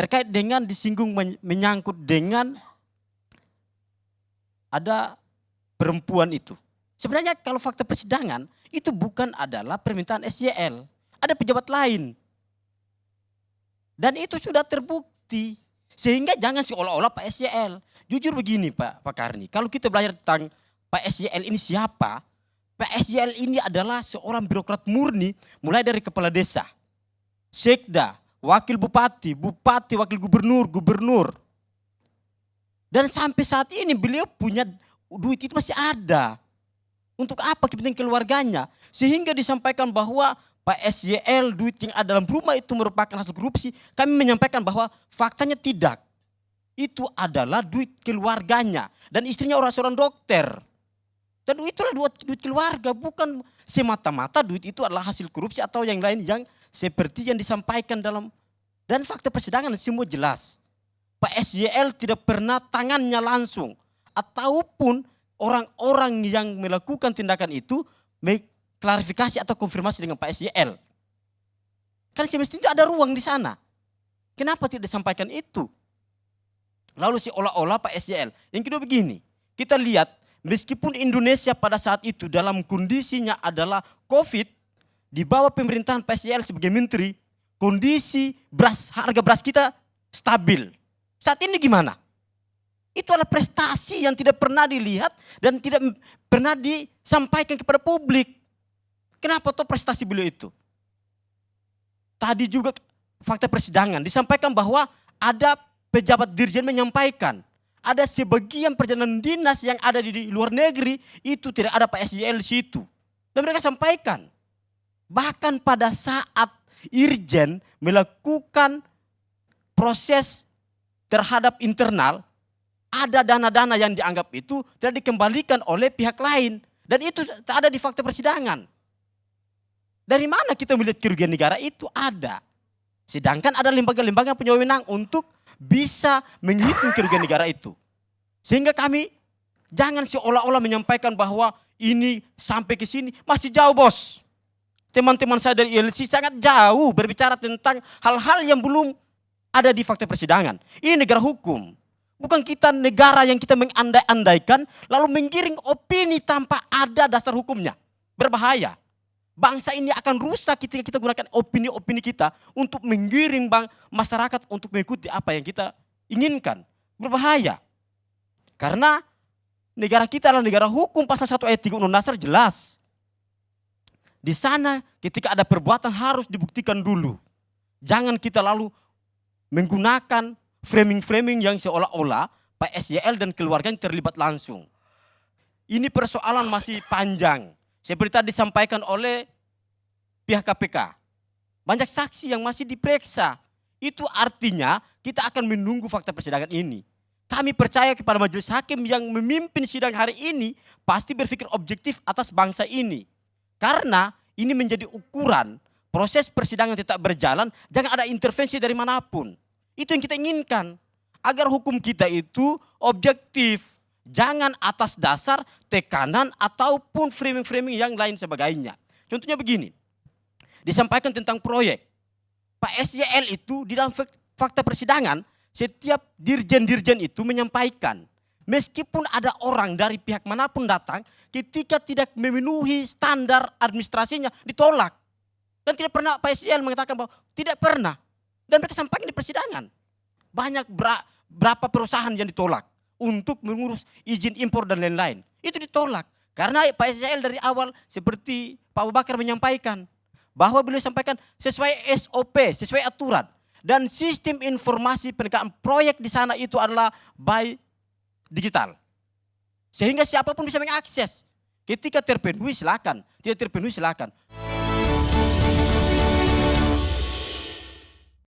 terkait dengan disinggung menyangkut dengan ada perempuan itu. Sebenarnya kalau fakta persidangan itu bukan adalah permintaan SYL. Ada pejabat lain. Dan itu sudah terbukti. Sehingga jangan seolah-olah Pak SYL. Jujur begini Pak Karni. Kalau kita belajar tentang Pak SYL ini siapa? Pak SYL ini adalah seorang birokrat murni. Mulai dari kepala desa, sekda, wakil bupati, bupati, wakil gubernur, gubernur. Dan sampai saat ini beliau punya duit itu masih ada. Untuk apa kepentingan keluarganya? Sehingga disampaikan bahwa Pak SYL duit yang ada dalam rumah itu merupakan hasil korupsi. Kami menyampaikan bahwa faktanya tidak. Itu adalah duit keluarganya. Dan istrinya seorang dokter. Dan itulah duit keluarga. Bukan semata-mata duit itu adalah hasil korupsi atau yang lain yang seperti yang disampaikan dalam. Dan fakta persidangan semua jelas. Pak SYL tidak pernah tangannya langsung. Ataupun orang-orang yang melakukan tindakan itu klarifikasi atau konfirmasi dengan Pak SYL. Kan semestinya ada ruang di sana. Kenapa tidak disampaikan itu? Lalu seolah-olah Pak SYL. Yang kedua begini, kita lihat meskipun Indonesia pada saat itu dalam kondisinya adalah COVID, di bawah pemerintahan Pak SYL sebagai menteri, kondisi harga beras kita stabil. Saat ini gimana? Itu adalah prestasi yang tidak pernah dilihat dan tidak pernah disampaikan kepada publik. Kenapa tuh prestasi beliau itu? Tadi juga fakta persidangan disampaikan bahwa ada pejabat dirjen menyampaikan. Ada sebagian perjalanan dinas yang ada di luar negeri itu tidak ada Pak SYL di situ. Dan mereka sampaikan. Bahkan pada saat Irjen melakukan proses terhadap internal, ada dana-dana yang dianggap itu tidak dikembalikan oleh pihak lain. Dan itu tak ada di fakta persidangan. Dari mana kita melihat kerugian negara itu ada. Sedangkan ada lembaga-lembaga yang punya wewenang untuk bisa menghitung kerugian negara itu. Sehingga kami jangan seolah-olah menyampaikan bahwa ini sampai ke sini masih jauh bos. Teman-teman saya dari ILC sangat jauh berbicara tentang hal-hal yang belum ada di fakta persidangan. Ini negara hukum. Bukan kita negara yang kita mengandai-andaikan lalu menggiring opini tanpa ada dasar hukumnya. Berbahaya. Bangsa ini akan rusak ketika kita gunakan opini-opini kita untuk menggiring masyarakat untuk mengikuti apa yang kita inginkan. Berbahaya. Karena negara kita adalah negara hukum, pasal 1 ayat 3 Undang-Undang Dasar jelas. Di sana ketika ada perbuatan harus dibuktikan dulu. Jangan kita lalu menggunakan framing-framing yang seolah-olah Pak SYL dan keluarganya terlibat langsung. Ini persoalan masih panjang. Seperti tadi disampaikan oleh pihak KPK. Banyak saksi yang masih diperiksa. Itu artinya kita akan menunggu fakta persidangan ini. Kami percaya kepada majelis hakim yang memimpin sidang hari ini pasti berpikir objektif atas bangsa ini. Karena ini menjadi ukuran proses persidangan tetap berjalan, jangan ada intervensi dari manapun. Itu yang kita inginkan. Agar hukum kita itu objektif. Jangan atas dasar tekanan ataupun framing-framing yang lain sebagainya. Contohnya begini. Disampaikan tentang proyek. Pak SYL itu di dalam fakta persidangan, setiap dirjen-dirjen itu menyampaikan. Meskipun ada orang dari pihak manapun datang, ketika tidak memenuhi standar administrasinya, ditolak. Dan tidak pernah Pak SYL mengatakan bahwa tidak pernah. Dan mereka sampaikan di persidangan. Banyak berapa perusahaan yang ditolak untuk mengurus izin impor dan lain-lain. Itu ditolak. Karena Pak SYL dari awal seperti Pak Abu Bakar menyampaikan. Bahwa beliau sampaikan sesuai SOP, sesuai aturan. Dan sistem informasi penegakan proyek di sana itu adalah by digital. Sehingga siapapun bisa mengakses. Ketika terpenuhi silakan, tidak terpenuhi silakan.